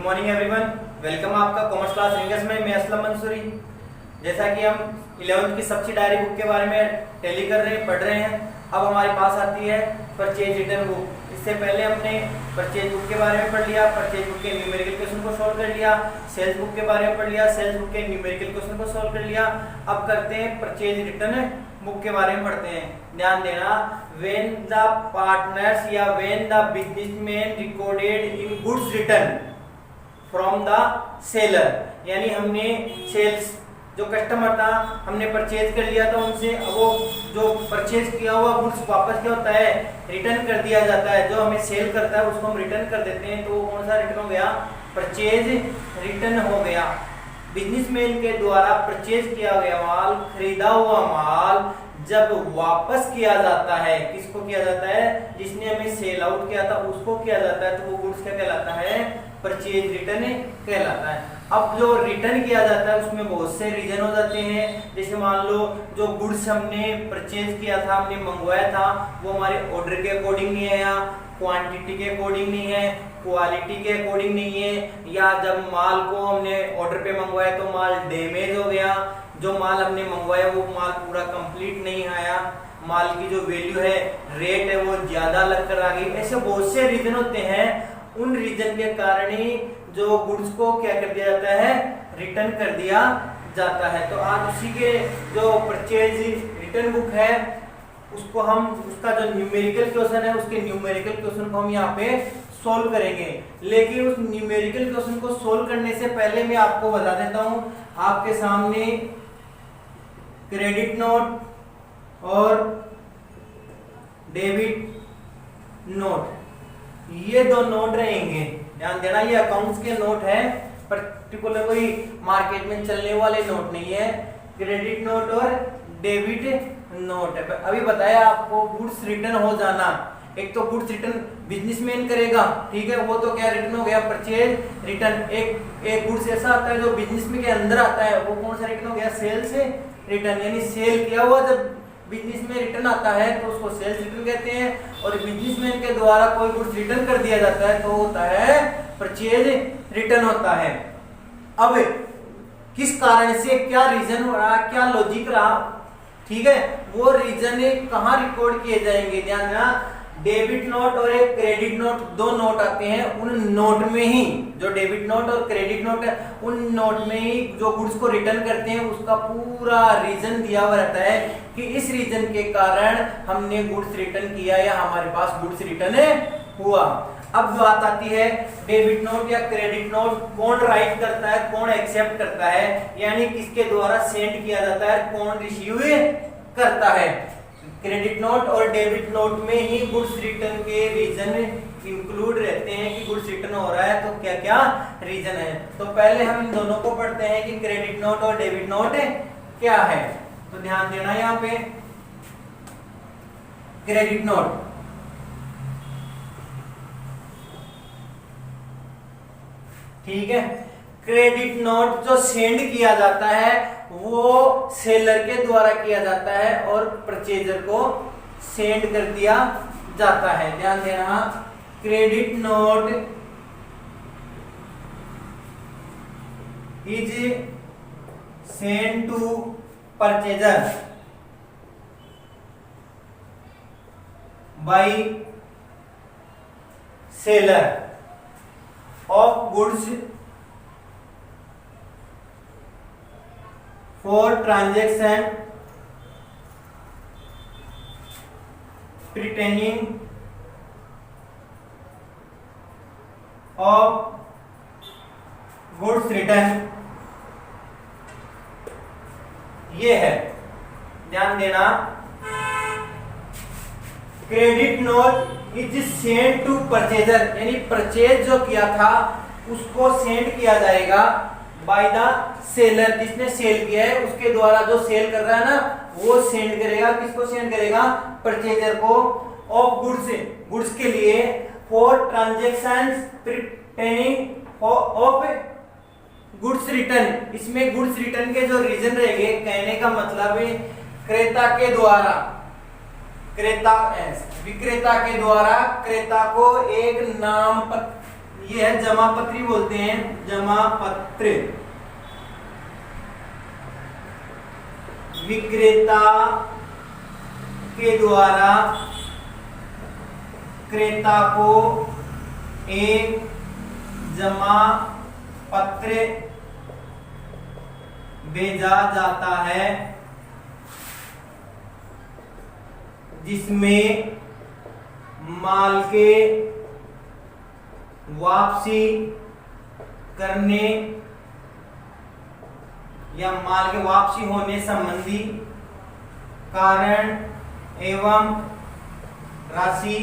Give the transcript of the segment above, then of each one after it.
Morning everyone, welcome आपका commerce class English में। मैं असलम मंसूरी। जैसा कि हम 11th की सब्सिडायरी बुक के बारे में टैली कर रहे हैं, पढ़ रहे हैं। अब हमारे पास आती है परचेज रिटर्न बुक। इससे पहले हमने परचेज बुक के बारे में पढ़ लिया, परचेज बुक के न्यूमेरिकल क्वेश्चन को सॉल्व कर लिया, सेल्स बुक के बारे में पढ़ लिया, सेल्स बुक के न्यूमेरिकल क्वेश्चन को सॉल्व कर लिया। अब करते हैं परचेज रिटर्न बुक के बारे में पढ़ते हैं। ध्यान देना, व्हेन द पार्टनर्स या when the businessman recorded in goods return from the seller, यानी हमने सेल्स जो कस्टमर था हमने परचेज कर लिया था उनसे, वो जो परचेज किया हुआ गुड्स वापस क्या होता है, रिटर्न कर दिया जाता है। जो हमें सेल करता है उसको हम रिटर्न कर देते हैं, तो वो कौन सा रिटर्न हो गया, परचेज रिटर्न हो गया। बिजनेसमैन के द्वारा परचेज किया गया माल, खरीदा हुआ माल जब वापस किया जाता है, किसको किया जाता है, जिसने हमें सेल आउट किया था उसको किया जाता है, तो वो गुड्स क्या कहलाता है, परचेज रिटर्न कहलाता है। अब जो रिटर्न किया जाता है उसमें बहुत से रीजन हो जाते हैं। जैसे मान लो जो गुड्स हमने परचेज किया था, हमने मंगवाया था, वो हमारे ऑर्डर के अकॉर्डिंग नहीं है, या क्वांटिटी के अकॉर्डिंग नहीं है, क्वालिटी के अकॉर्डिंग नहीं है, या जब माल को हमने ऑर्डर पे मंगवाया तो माल डैमेज हो गया, जो माल हमने मंगवाया वो माल पूरा कंप्लीट नहीं आया, माल की जो वैल्यू है, रेट है, वो ज्यादा लगकर आ गई। ऐसे बहुत से रीजन होते हैं। उन रीजन के कारण ही जो गुड्स को क्या कर दिया जाता है, रिटर्न कर दिया जाता है। तो आज उसी के जो परचेज रिटर्न बुक है उसको हम, उसका जो न्यूमेरिकल क्वेश्चन है उसके न्यूमेरिकल क्वेश्चन को हम यहाँ पे सोल्व करेंगे। लेकिन उस न्यूमेरिकल क्वेश्चन को सोल्व करने से पहले मैं आपको बता देता हूं, आपके सामने क्रेडिट नोट और डेबिट नोट, ये दो नोट रहेंगे। ध्यान देना, ये अकाउंट्स के नोट है, पर्टिकुलर कोई मार्केट में चलने वाले नोट नहीं है। क्रेडिट नोट और डेबिट नोट है। अभी बताया आपको गुड्स रिटर्न हो जाना, एक तो गुड्स रिटर्न बिजनेसमैन करेगा, ठीक है, वो तो क्या रिटर्न हो गया, परचेज रिटर्न। एक गुड्स ऐसा आता है जो बिजनेस में के अंदर आता है, वो कौन सा रिटर्न हो गया, सेल से रिटर्न, यानी सेल किया हुआ जब बिजनेस में रिटर्न आता है तो उसको सेल्स रिटर्न कहते हैं। और बिजनेसमैन के द्वारा कोई गुड्स रिटर्न कर दिया जाता है तो होता है परचेज रिटर्न होता है। अब किस कारण से, क्या रीजन रहा, क्या लॉजिक रहा, ठीक है, वो रीजन कहाँ रिकॉर्ड किए जाएंगे। ध्यान देना, डेबिट नोट और एक क्रेडिट नोट, दो नोट आते हैं, उन नोट में ही, जो डेबिट नोट और क्रेडिट नोट है, उन नोट में ही जो गुड्स को रिटर्न करते हैं उसका पूरा रीजन दिया हुआ रहता है कि इस रीजन के कारण हमने गुड्स रिटर्न किया या हमारे पास गुड्स रिटर्न हुआ। अब बात आती है डेबिट नोट या क्रेडिट नोट कौन राइट करता है, कौन एक्सेप्ट करता है, यानी किसके द्वारा सेंड किया जाता है, कौन रिसीव करता है। क्रेडिट नोट और डेबिट नोट में ही गुड्स रिटर्न के रीजन इंक्लूड रहते हैं कि गुड्स रिटर्न हो रहा है तो क्या क्या रीजन है। तो पहले हम इन दोनों को पढ़ते हैं कि क्रेडिट नोट और डेबिट नोट क्या है। तो ध्यान देना, यहाँ पे क्रेडिट नोट, ठीक है, क्रेडिट नोट जो सेंड किया जाता है वो सेलर के द्वारा किया जाता है और परचेजर को सेंड कर दिया जाता है। ध्यान देना, credit note is send to purchaser by seller of goods for transaction pertaining of goods return, ये है। ध्यान देना, credit note is send to purchaser, यानी परचेज जो किया था उसको सेंड किया जाएगा बाय द सेलर, जिसने सेल किया है उसके द्वारा, जो सेल कर रहा है ना वो सेंड करेगा, किसको सेंड करेगा, परचेजर को, ऑफ गुड्स, गुड्स के लिए, for transactions pertaining of goods return. इसमें गुड्स रिटर्न के जो रीजन रहेंगे, कहने का मतलब है क्रेता के द्वारा, विक्रेता के द्वारा क्रेता को एक ये है जमापत्री बोलते हैं, जमापत्र। विक्रेता के द्वारा क्रेता को एक जमा पत्र भेजा जाता है जिसमें माल के वापसी करने या माल के वापसी होने संबंधी कारण एवं राशि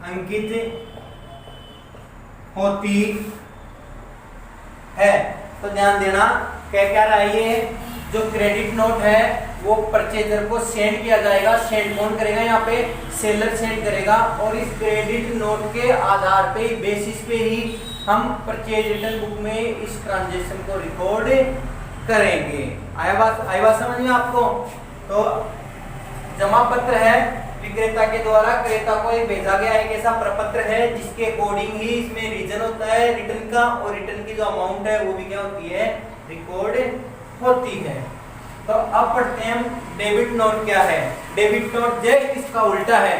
अंकित होती है। तो ध्यान देना क्या क्या रहा है, ये जो क्रेडिट नोट है वो परचेजर को सेंड किया जाएगा। सेंड कौन करेगा, यहाँ पे सेलर सेंड करेगा, और इस क्रेडिट नोट के आधार पे, बेसिस पे ही हम परचेज रिटर्न बुक में इस ट्रांजैक्शन को रिकॉर्ड करेंगे। आया बात समझ में आपको। तो जमा पत्र है, विक्रेता के द्वारा क्रेता को एक भेजा गया एक ऐसा प्रपत्र है जिसके अकॉर्डिंग ही इसमें रीजन होता है रिटर्न का, और रिटर्न की जो अमाउंट है वो भी क्या होती है, रिकॉर्ड होती है। तो अब पढ़ते हैं हम डेबिट नोट क्या है। डेबिट नोट जस्ट इसका उल्टा है।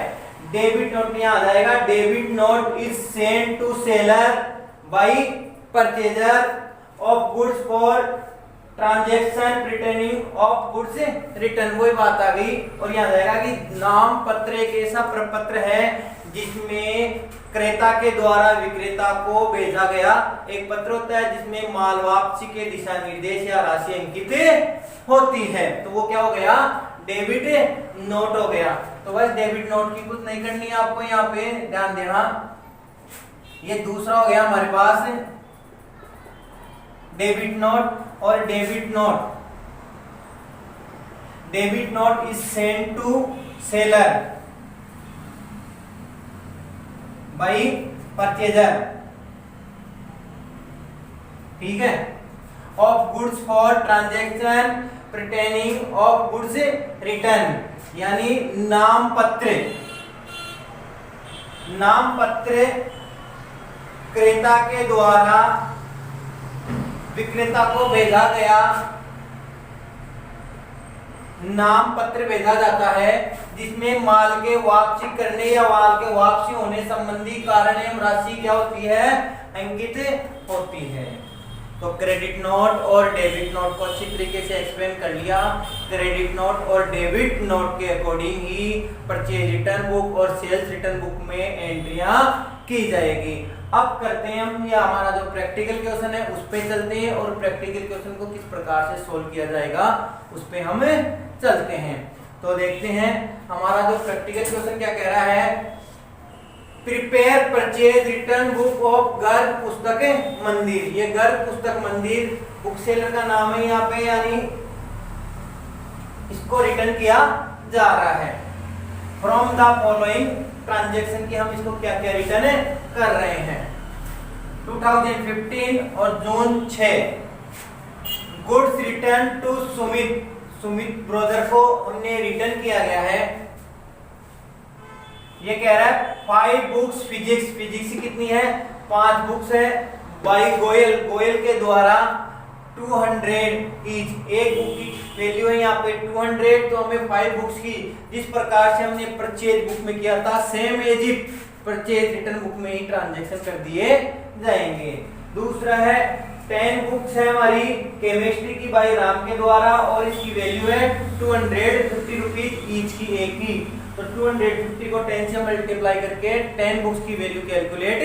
डेबिट नोट में आ जाएगा, debit note is send to seller by purchaser of goods for transaction returning of goods return. वही बात आ गई। और यहाँ जाएगा कि नाम पत्र एक ऐसा प्रपत्र है जिसमें क्रेता के द्वारा विक्रेता को भेजा गया एक पत्र होता है जिसमें माल वापसी के दिशा निर्देश या राशि अंकित होती है। तो वो क्या हो गया, डेबिट नोट हो गया। तो बस डेबिट नोट की कुछ नहीं करनी है आपको, यहाँ पे ध्यान देना। ये दूसरा हो गया हमारे पास डेबिट नोट। और debit note is send to seller by purchaser, ठीक है, of goods for transaction pertaining of goods return. यानी नाम पत्र क्रेता के द्वारा विक्रेता को भेजा गया नाम पत्र भेजा जाता है जिसमें माल के वापसी करने या माल के वापसी होने संबंधी कारण एवं राशि क्या होती है, अंकित होती है। तो क्रेडिट नोट और डेबिट नोट को अच्छी तरीके से एक्सप्लेन कर लिया। क्रेडिट नोट और डेबिट नोट के अकॉर्डिंग ही परचेज रिटर्न बुक और सेल्स रिटर्न बुक में एंट्रियां की जाएगी। अब करते हैं हम, ये हमारा जो प्रैक्टिकल क्वेश्चन है उस पे चलते हैं, और प्रैक्टिकल क्वेश्चन को किस प्रकार से सोल्व किया जाएगा उस पे हम चलते हैं। तो देखते हैं हमारा जो प्रैक्टिकल क्वेश्चन क्या कह रहा है। Prepare purchase return book of Garg पुस्तक मंदिर। ये गर्ग पुस्तक मंदिर बुक सेलर का नाम है यहाँ पे, यानी इसको रिटर्न किया जा रहा है। फ्रॉम द फॉलोइंग ट्रांजैक्शन की हम इसको क्या क्या रिटर्न कर रहे हैं। 2015 और जून 6 goods return to Sumit brother को हमने रिटर्न किया गया है। ये कह रहा है 5 बुक्स फिजिक्स की कितनी है, 5 बुक्स है, बाय गोयल के द्वारा 200 ईच। एक बुक की वैल्यू है यहाँ पे 200, तो हमें 5 बुक्स की जिस प्रकार से हमने परचेज बुक में किया था same as it purchase return book में ही ट्रांजैक्शन कर दिए जाएंगे। दूसरा है 10 बुक्स है हमारी केमिस्ट्री की बाय राम के द्वारा, और इसकी वैल्यू है 250 रुपीज ईच की, एक की। तो 250 को 10 से मल्टीप्लाई करके 10 बुक्स की वैल्यू कैलकुलेट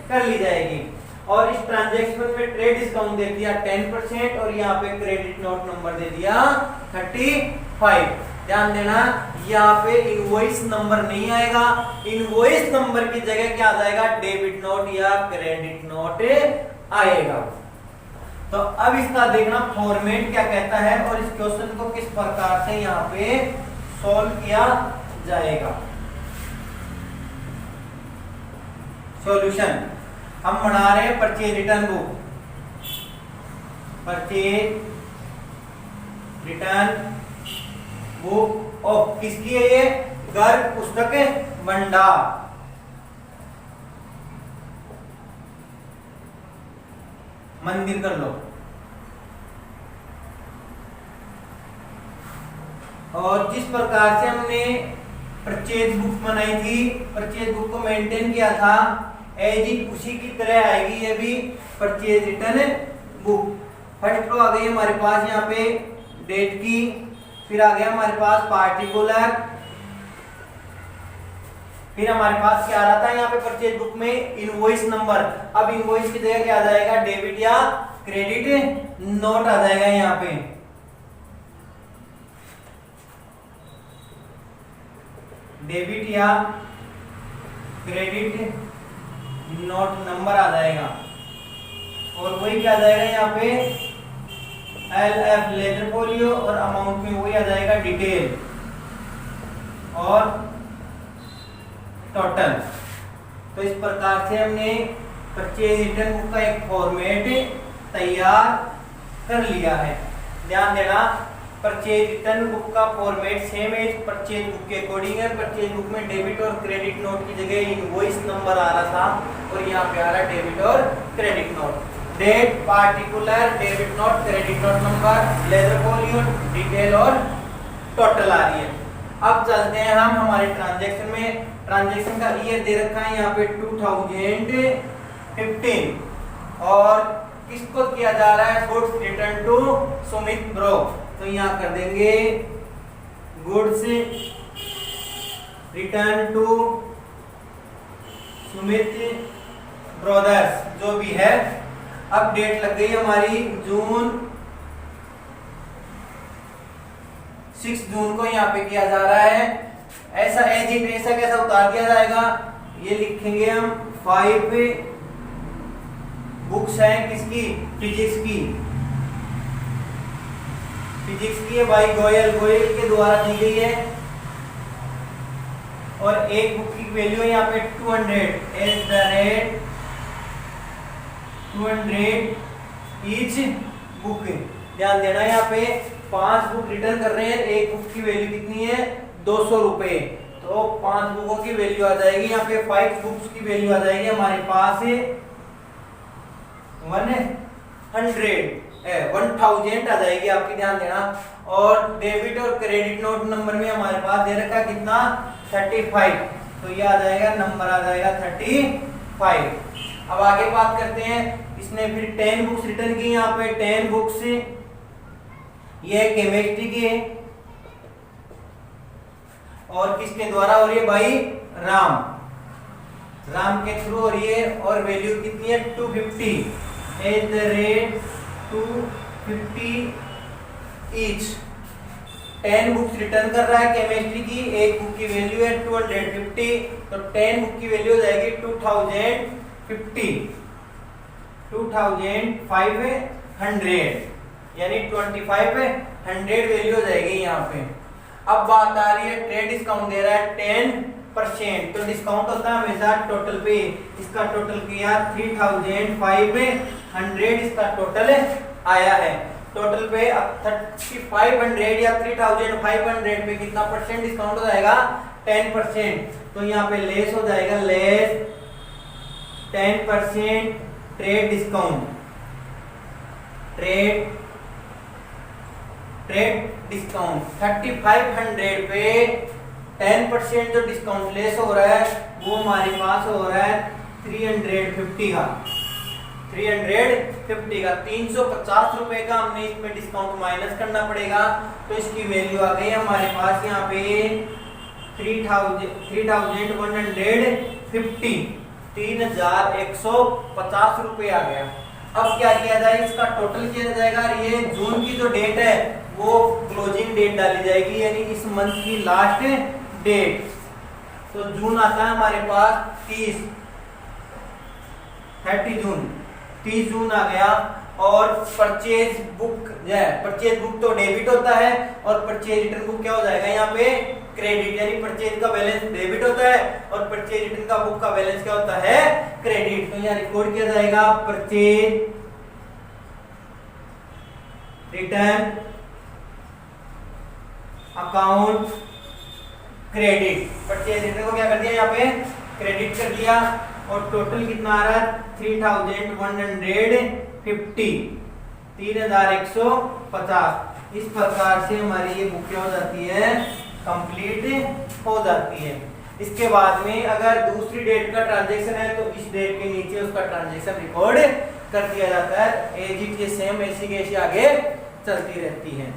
कर ली जाएगी। और इस ट्रांजैक्शन में ट्रेड डिस्काउंट दे दिया 10%, और यहाँ पे क्रेडिट नोट नंबर दे दिया 35। ध्यान देना यहाँ पे इनवॉइस नंबर नहीं आएगा, इनवॉइस नंबर की जगह क्या आ जाएगा, डेबिट नोट या क्रेडिट नोट आएगा। तो अब इसका देखना फॉर्मेट क्या कहता है और इस क्वेश्चन को किस प्रकार से यहाँ पे सॉल्व किया जाएगा। सॉल्यूशन हम बना रहे हैं purchase return book, purchase return book of किसकी है, ये गर्ग पुस्तक भंडार। मंदिर कर लो। और जिस प्रकार से हमने परचेज बुक बनाई थी, परचेज बुक को मेंटेन किया था, एज इट उसी की तरह आएगी ये भी purchase return book. First row आ गई हमारे पास यहाँ पे डेट की, फिर आ गया हमारे पास पार्टिकुलर, फिर हमारे पास क्या आ रहा था यहाँ पे परचेज बुक में इनवॉइस नंबर। अब इनवॉइस की जगह क्या आ जाएगा, डेबिट या क्रेडिट नोट आ जाएगा यहाँ पे। डेबिट या क्रेडिट नोट नंबर आ जाएगा। और वही क्या आ जाएगा यहाँ पे LF लेजर फोलियो, और अमाउंट में वही आ जाएगा डिटेल और टोटल। तो इस प्रकार से हमने परचेज रिटर्न बुक का एक फॉर्मेट तैयार कर लिया है। ध्यान देना, परचेज रिटर्न बुक का फॉर्मेट सेम है परचेज बुक के अकॉर्डिंग है। परचेज बुक में डेबिट और क्रेडिट नोट की जगह इनवॉइस नंबर आ रहा था, और यहाँ पे आ रहा है डेबिट और credit note. Date, particular, debit note, credit note number, ledger folio, detail और टोटल आ रही है। अब चलते हैं हम हमारे ट्रांजैक्शन में। ट्रांजैक्शन का ईयर दे रखा है यहाँ पे 2015, और किसको किया जा रहा है, goods return to Sumit bro. तो यहाँ कर देंगे goods return to Sumit brothers, जो भी है। अब डेट लग गई हमारी जून, 6 जून को यहाँ पे किया जा रहा है। ऐसा एजिट ऐसा कैसा उतार दिया जाएगा, ये लिखेंगे हम 5 बुक्स हैं किसकी, फिजिक्स की। फिजिक्स की है भाई गोयल के द्वारा दी गई है, और एक बुक की वैल्यू है यहाँ पे 200 ईच बुक। ध्यान देना, यहाँ पे 5 बुक रिटर्न कर रहे हैं, एक बुक की वैल्यू कितनी है, 200 रुपए। तो 5 बुकों की वैल्यू आ जाएगी यहाँ पे, 5 बुक्स की वैल्यू आ जाएगी हमारे पास 1000 आ जाएगी आपकी। ध्यान देना, और डेबिट और क्रेडिट नोट नंबर में हमारे पास दे रखा कितना, 35। तो ये आ जाएगा, नंबर आ जाएगा 35। अब आगे बात करते हैं, इसने फिर 10 बुक्स रिटर्न की यहाँ पे। 10 बुक्स ये केमिस्ट्री की है, और किसके द्वारा हो रही है भाई, राम के थ्रू हो रही है, और वैल्यू कितनी है 250 250 ईच। 10 बुक्स रिटर्न कर रहा है केमिस्ट्री की, एक बुक की वैल्यू है 250, तो 10 बुक की वैल्यू हो जाएगी 2500, यानी 2500 वैल्यू हो जाएगी यहाँ पे। अब बात आ रही है, ट्रेड डिस्काउंट दे रहा है 10%, तो डिस्काउंट होता है हमेशा टोटल पे। इसका टोटल किया 3500, इसका टोटल आया है। टोटल पे अब 3500 या 3500 पे कितना परसेंट डिस्काउंट हो जाएगा, 10%। तो यहाँ पे लेस हो जाएगा, less 10% trade discount, trade discount 3500 पे 10% जो डिस्काउंट लेस हो रहा है वो हमारे पास हो रहा है 350 का। 350 रुपए का हमने इसमें डिस्काउंट माइनस करना पड़ेगा, तो इसकी वैल्यू आ गई हमारे पास यहाँ पे 3150 रुपए आ गया। अब क्या किया जाए, इसका टोटल किया जाएगा। ये जून की जो डेट है वो क्लोजिंग डेट डाली जाएगी, यानी इस मंथ की लास्ट डेट। तो जून आता है हमारे पास 30 जून आ गया। और परचेज बुक तो डेबिट होता है, और परचेज रिटर्न बुक क्या हो जाएगा यहाँ पे, क्रेडिट। यानी परचेज का बैलेंस डेबिट होता है और परचेज रिटर्न का बुक का बैलेंस क्या होता है, क्रेडिट। तो यहाँ रिकॉर्ड किया जाएगा purchase return account credit. Purchase return को क्या कर दिया यहाँ पे, क्रेडिट कर दिया। और टोटल कितना आ रहा है 3150 3150। इस प्रकार से हमारी ये बुक क्या हो जाती है, कंप्लीट हो जाती है। इसके बाद में अगर दूसरी डेट का ट्रांजैक्शन है तो इस डेट के नीचे उसका ट्रांजैक्शन रिकॉर्ड कर दिया जाता है। एज इट इज सेम, ऐसी की ऐसी आगे चलती रहती है।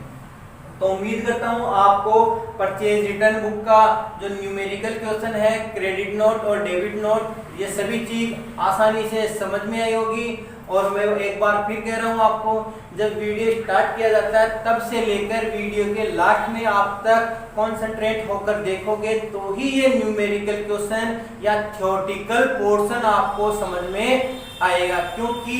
तो उम्मीद करता हूँ आपको परचेज रिटर्न बुक का जो न्यूमेरिकल क्वेश्चन है, क्रेडिट नोट और डेबिट नोट, ये सभी चीज आसानी से समझ में आई होगी। और मैं एक बार फिर कह रहा हूँ आपको, जब वीडियो स्टार्ट किया जाता है तब से लेकर वीडियो के लास्ट में आप तक कॉन्सेंट्रेट होकर देखोगे तो ही ये न्यूमेरिकल क्वेश्चन या थ्योरेटिकल पोर्शन आपको समझ में आएगा। क्योंकि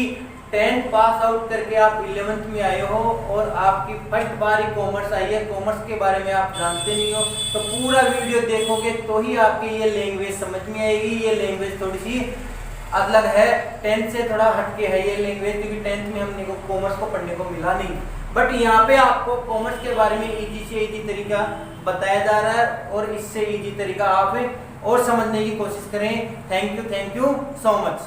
10th पास आउट करके आप 11th में आए हो और आपकी first bar he commerce I है, कॉमर्स के बारे में आप जानते नहीं हो, तो पूरा वीडियो देखोगे तो ही आपकी ये लैंग्वेज समझ में आएगी। ये लैंग्वेज थोड़ी सी अलग है, 10th से थोड़ा हटके है ये लैंग्वेज, क्योंकि 10th में हमने को कॉमर्स को पढ़ने को मिला नहीं। बट यहाँ पे आपको कॉमर्स के बारे में इजी से इजी तरीका बताया जा रहा है और इससे इजी तरीका आप और समझने की कोशिश करें। Thank you so much.